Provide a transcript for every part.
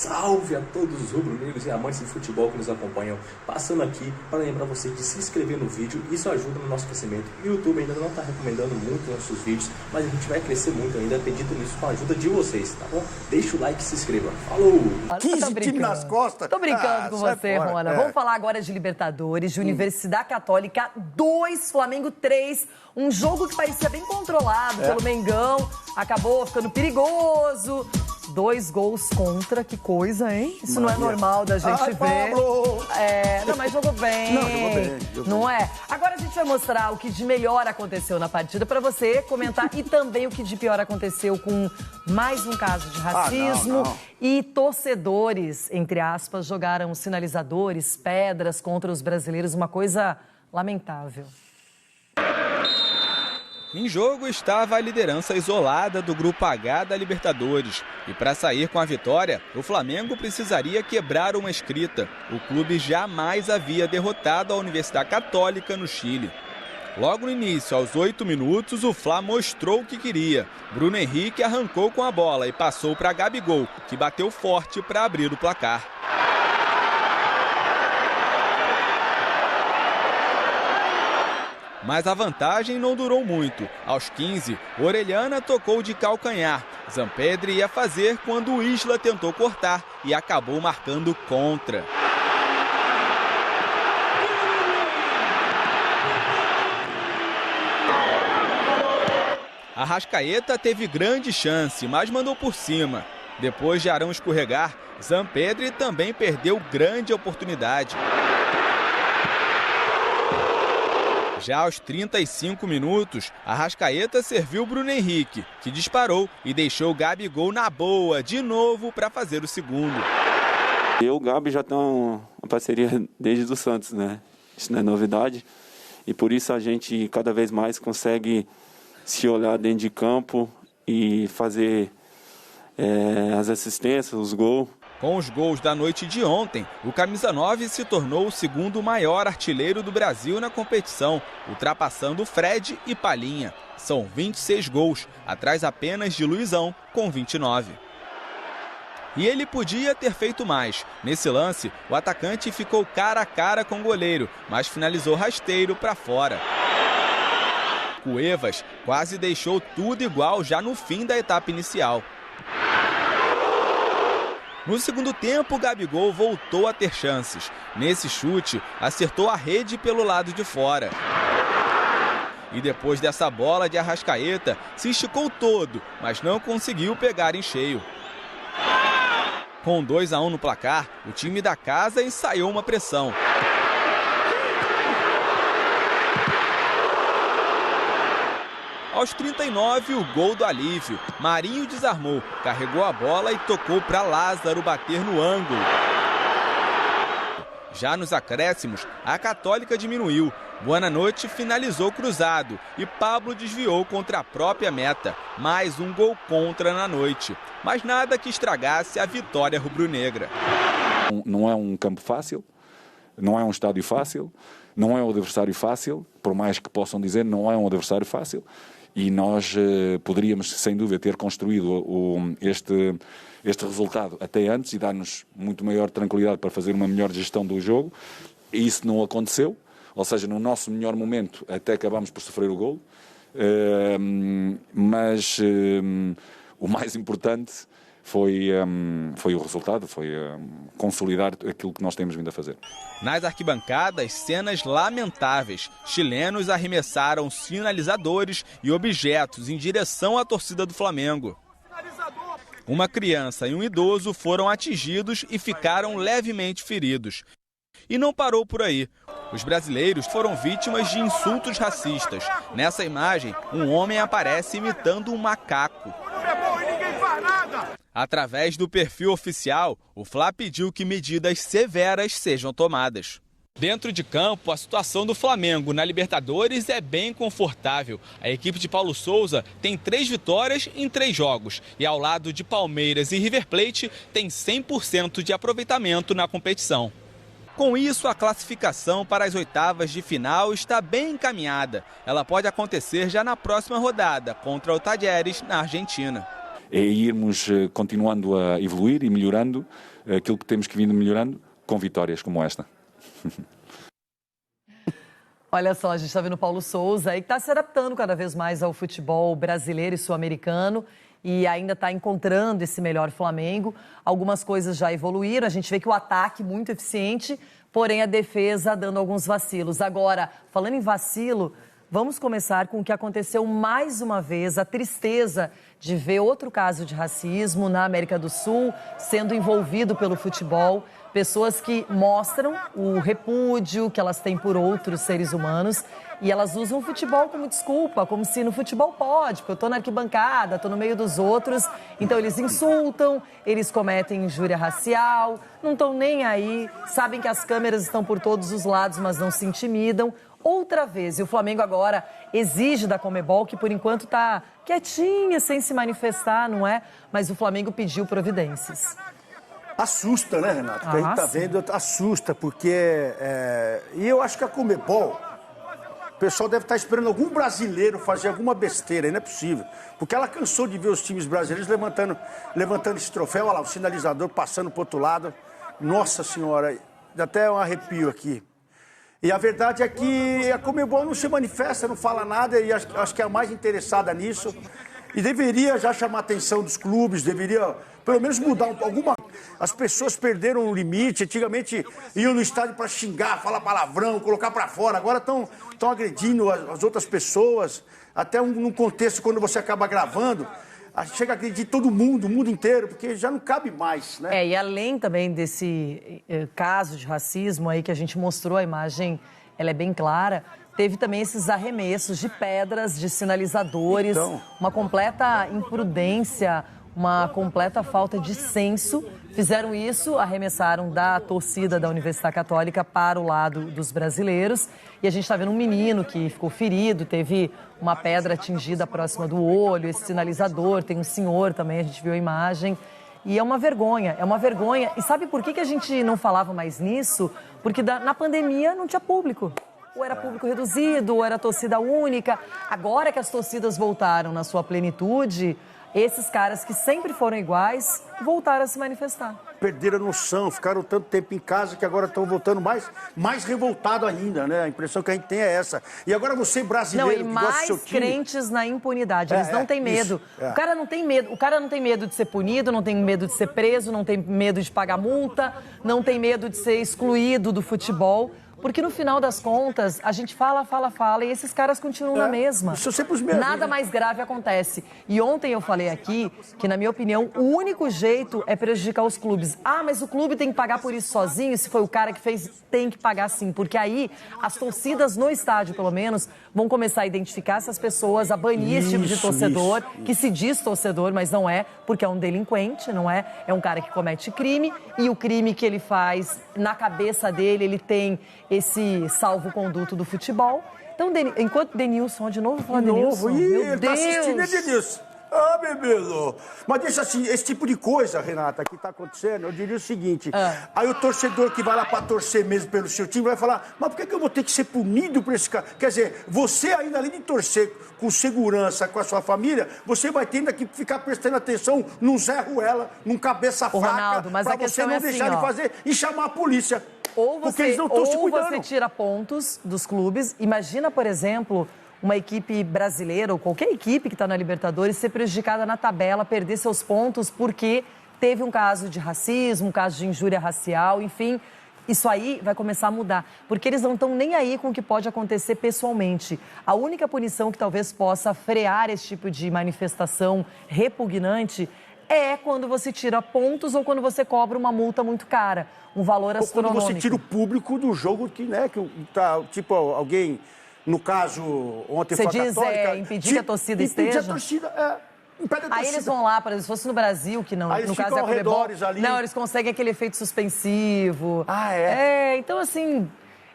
salve a todos os rubro-negros e amantes de futebol que nos acompanham. Passando aqui para lembrar você de se inscrever no vídeo, isso ajuda no nosso crescimento. O YouTube ainda não está recomendando muito nossos vídeos, mas a gente vai crescer muito ainda, acredito nisso com a ajuda de vocês, tá bom? Deixa o like e se inscreva. Falou! 15 times nas costas. Tô brincando com você, Rona. Vamos falar agora de Libertadores, de Universidade Católica 2, Flamengo 3. Um jogo que parecia bem controlado pelo Mengão, acabou ficando perigoso. 2 gols contra, que coisa, hein? Isso não é normal da gente ver. Pablo! Não, mas jogou bem. Não, jogou bem. Não é? Agora a gente vai mostrar o que de melhor aconteceu na partida para você comentar e também o que de pior aconteceu com mais um caso de racismo. E torcedores, entre aspas, jogaram sinalizadores, pedras contra os brasileiros, uma coisa lamentável. Em jogo estava a liderança isolada do Grupo H da Libertadores. E para sair com a vitória, o Flamengo precisaria quebrar uma escrita. O clube jamais havia derrotado a Universidade Católica no Chile. Logo no início, aos 8 minutos, o Fla mostrou o que queria. Bruno Henrique arrancou com a bola e passou para Gabigol, que bateu forte para abrir o placar. Mas a vantagem não durou muito. Aos 15, Orellana tocou de calcanhar. Zampedri ia fazer quando o Isla tentou cortar e acabou marcando contra. Arrascaeta teve grande chance, mas mandou por cima. Depois de Arão escorregar, Zampedri também perdeu grande oportunidade. Já aos 35 minutos, Arrascaeta serviu Bruno Henrique, que disparou e deixou o Gabigol na boa de novo para fazer o segundo. Eu e o Gabi já estão uma parceria desde o Santos, né? Isso não é novidade. E por isso a gente cada vez mais consegue se olhar dentro de campo e fazer as assistências, os gols. Com os gols da noite de ontem, o camisa 9 se tornou o segundo maior artilheiro do Brasil na competição, ultrapassando Fred e Palhinha. São 26 gols, atrás apenas de Luizão, com 29. E ele podia ter feito mais. Nesse lance, o atacante ficou cara a cara com o goleiro, mas finalizou rasteiro para fora. Cuevas quase deixou tudo igual já no fim da etapa inicial. No segundo tempo, Gabigol voltou a ter chances. Nesse chute, acertou a rede pelo lado de fora. E depois dessa bola de Arrascaeta, se esticou todo, mas não conseguiu pegar em cheio. Com 2-1 no placar, o time da casa ensaiou uma pressão. Aos 39, o gol do alívio. Marinho desarmou, carregou a bola e tocou para Lázaro bater no ângulo. Já nos acréscimos, a Católica diminuiu. Buonanotte finalizou cruzado e Pablo desviou contra a própria meta. Mais um gol contra na noite. Mas nada que estragasse a vitória rubro-negra. Não é um campo fácil, não é um estádio fácil, não é um adversário fácil, por mais que possam dizer, não é um adversário fácil. E nós poderíamos, sem dúvida, ter construído este resultado até antes e dar-nos muito maior tranquilidade para fazer uma melhor gestão do jogo. E isso não aconteceu, ou seja, no nosso melhor momento até acabámos por sofrer o golo. Mas o mais importante foi o resultado, foi consolidar aquilo que nós temos vindo a fazer. Nas arquibancadas, cenas lamentáveis. Chilenos arremessaram sinalizadores e objetos em direção à torcida do Flamengo. Uma criança e um idoso foram atingidos e ficaram levemente feridos. E não parou por aí. Os brasileiros foram vítimas de insultos racistas. Nessa imagem, um homem aparece imitando um macaco. Através do perfil oficial, o Fla pediu que medidas severas sejam tomadas. Dentro de campo, a situação do Flamengo na Libertadores é bem confortável. A equipe de Paulo Souza tem 3 vitórias em 3 jogos. E ao lado de Palmeiras e River Plate, tem 100% de aproveitamento na competição. Com isso, a classificação para as oitavas de final está bem encaminhada. Ela pode acontecer já na próxima rodada, contra o Talleres, na Argentina. é irmos continuando a evoluir e melhorando aquilo que temos que vir melhorando com vitórias como esta. Olha só, a gente está vendo o Paulo Souza aí que está se adaptando cada vez mais ao futebol brasileiro e sul-americano e ainda está encontrando esse melhor Flamengo. Algumas coisas já evoluíram, a gente vê que o ataque muito eficiente, porém a defesa dando alguns vacilos. Agora, falando em vacilo, vamos começar com o que aconteceu mais uma vez, a tristeza de ver outro caso de racismo na América do Sul sendo envolvido pelo futebol. Pessoas que mostram o repúdio que elas têm por outros seres humanos e elas usam o futebol como desculpa, como se no futebol pode, porque eu estou na arquibancada, estou no meio dos outros. Então eles insultam, eles cometem injúria racial, não estão nem aí, sabem que as câmeras estão por todos os lados, mas não se intimidam. Outra vez, e o Flamengo agora exige da Conmebol, que por enquanto está quietinha, sem se manifestar, não é? Mas o Flamengo pediu providências. Assusta, né, Renato? O que a gente tá vendo assusta, porque... E eu acho que a Conmebol, o pessoal deve estar esperando algum brasileiro fazer alguma besteira, e não é possível. Porque ela cansou de ver os times brasileiros levantando esse troféu, olha lá, o sinalizador passando pro outro lado. Nossa Senhora, dá até um arrepio aqui. E a verdade é que a Conmebol não se manifesta, não fala nada, e acho que é a mais interessada nisso. E deveria já chamar a atenção dos clubes, deveria pelo menos mudar alguma... As pessoas perderam o limite, antigamente iam no estádio para xingar, falar palavrão, colocar para fora, agora estão agredindo as outras pessoas, até num contexto quando você acaba gravando, chega a agredir todo mundo, o mundo inteiro, porque já não cabe mais, né? E além também desse caso de racismo aí que a gente mostrou, a imagem, ela é bem clara, teve também esses arremessos de pedras, de sinalizadores, uma completa imprudência, uma completa falta de senso. Fizeram isso, arremessaram da torcida da Universidade Católica para o lado dos brasileiros. E a gente está vendo um menino que ficou ferido, teve uma pedra atingida próxima do olho, esse sinalizador, tem um senhor também, a gente viu a imagem. E é uma vergonha, é uma vergonha. E sabe por que a gente não falava mais nisso? Porque na pandemia não tinha público. Ou era público reduzido, ou era torcida única. Agora que as torcidas voltaram na sua plenitude, esses caras que sempre foram iguais voltaram a se manifestar. Perderam a noção, ficaram tanto tempo em casa que agora estão voltando mais revoltado ainda, né? A impressão que a gente tem é essa. E agora você brasileiro que gosta do seu time... crentes na impunidade, eles não têm medo. O cara não tem medo. O cara não tem medo de ser punido, não tem medo de ser preso, não tem medo de pagar multa, não tem medo de ser excluído do futebol. Porque no final das contas, a gente fala e esses caras continuam na mesma. São sempre os mesmos. Nada mais grave acontece. E ontem eu falei aqui que, na minha opinião, o único jeito é prejudicar os clubes. Ah, mas o clube tem que pagar por isso sozinho? Se foi o cara que fez, tem que pagar sim. Porque aí as torcidas no estádio, pelo menos, vão começar a identificar essas pessoas, a banir esse tipo de torcedor, que se diz torcedor, mas não é, porque é um delinquente, não é? É um cara que comete crime e o crime que ele faz, na cabeça dele, ele tem esse salvo-conduto do futebol. Então, enquanto Denilson, de novo falando Denilson, ele tá assistindo, é Denilson. Ah, bebê, mas deixa assim, esse tipo de coisa, Renata, que tá acontecendo, eu diria o seguinte, aí o torcedor que vai lá pra torcer mesmo pelo seu time vai falar, mas por que eu vou ter que ser punido por esse cara? Quer dizer, você ainda além de torcer com segurança com a sua família, você vai ter ainda que ficar prestando atenção num Zé Ruela, num cabeça fraca, Ronaldo, mas pra você não deixar de fazer e chamar a polícia. Ou porque eles não estão se cuidando. Você tira pontos dos clubes. Imagina, por exemplo, uma equipe brasileira ou qualquer equipe que está na Libertadores ser prejudicada na tabela, perder seus pontos porque teve um caso de racismo, um caso de injúria racial, enfim. Isso aí vai começar a mudar, porque eles não estão nem aí com o que pode acontecer pessoalmente. A única punição que talvez possa frear esse tipo de manifestação repugnante é quando você tira pontos ou quando você cobra uma multa muito cara, um valor astronômico. Ou quando você tira o público do jogo que tá, tipo, alguém, no caso, ontem foi a Católica... Você diz impedir que a torcida esteja? Impedir a torcida, impede a torcida. Aí eles vão lá, por exemplo, se fosse no Brasil, que não, aí no caso é a Conmebol, não, eles conseguem aquele efeito suspensivo. Então assim...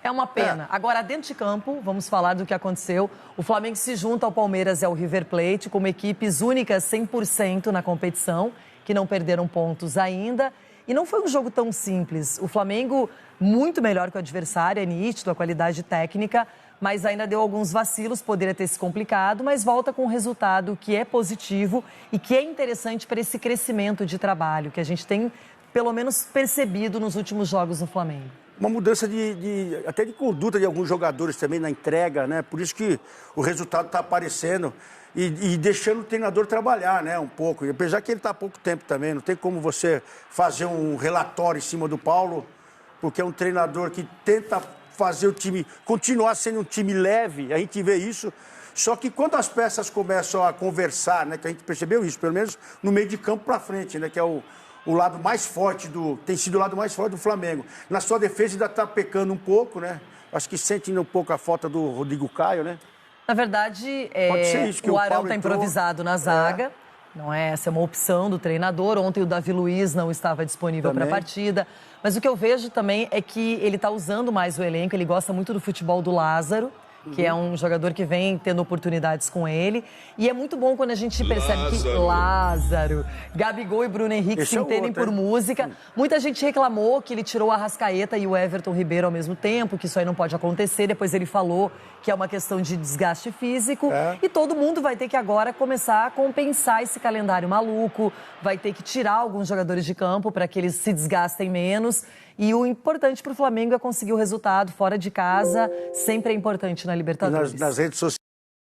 É uma pena. Agora, dentro de campo, vamos falar do que aconteceu. O Flamengo se junta ao Palmeiras e ao River Plate como equipes únicas 100% na competição, que não perderam pontos ainda. E não foi um jogo tão simples. O Flamengo, muito melhor que o adversário, é nítido, a qualidade técnica, mas ainda deu alguns vacilos, poderia ter se complicado, mas volta com um resultado que é positivo e que é interessante para esse crescimento de trabalho que a gente tem, pelo menos, percebido nos últimos jogos no Flamengo. Uma mudança até de conduta de alguns jogadores também na entrega, né? Por isso que o resultado está aparecendo e deixando o treinador trabalhar, né? Um pouco. E apesar que ele está há pouco tempo também, não tem como você fazer um relatório em cima do Paulo, porque é um treinador que tenta fazer o time continuar sendo um time leve, a gente vê isso. Só que quando as peças começam a conversar, né? Que a gente percebeu isso, pelo menos no meio de campo para frente, né? Que é o lado mais forte tem sido o lado mais forte do Flamengo. Na sua defesa ainda está pecando um pouco, né? Acho que sente um pouco a falta do Rodrigo Caio, né? Na verdade, isso, que o Arão está entrou improvisado na zaga. Não é? Essa é uma opção do treinador. Ontem o Davi Luiz não estava disponível para a partida. Mas o que eu vejo também é que ele está usando mais o elenco. Ele gosta muito do futebol do Lázaro, que é um jogador que vem tendo oportunidades com ele. E é muito bom quando a gente percebe que Lázaro, Gabigol e Bruno Henrique se entendem por música. Muita gente reclamou que ele tirou a Arrascaeta e o Everton Ribeiro ao mesmo tempo, que isso aí não pode acontecer. Depois ele falou que é uma questão de desgaste físico. E todo mundo vai ter que agora começar a compensar esse calendário maluco. Vai ter que tirar alguns jogadores de campo para que eles se desgastem menos. E o importante para o Flamengo é conseguir o resultado fora de casa. Sempre é importante na Libertadores. Nas redes sociais.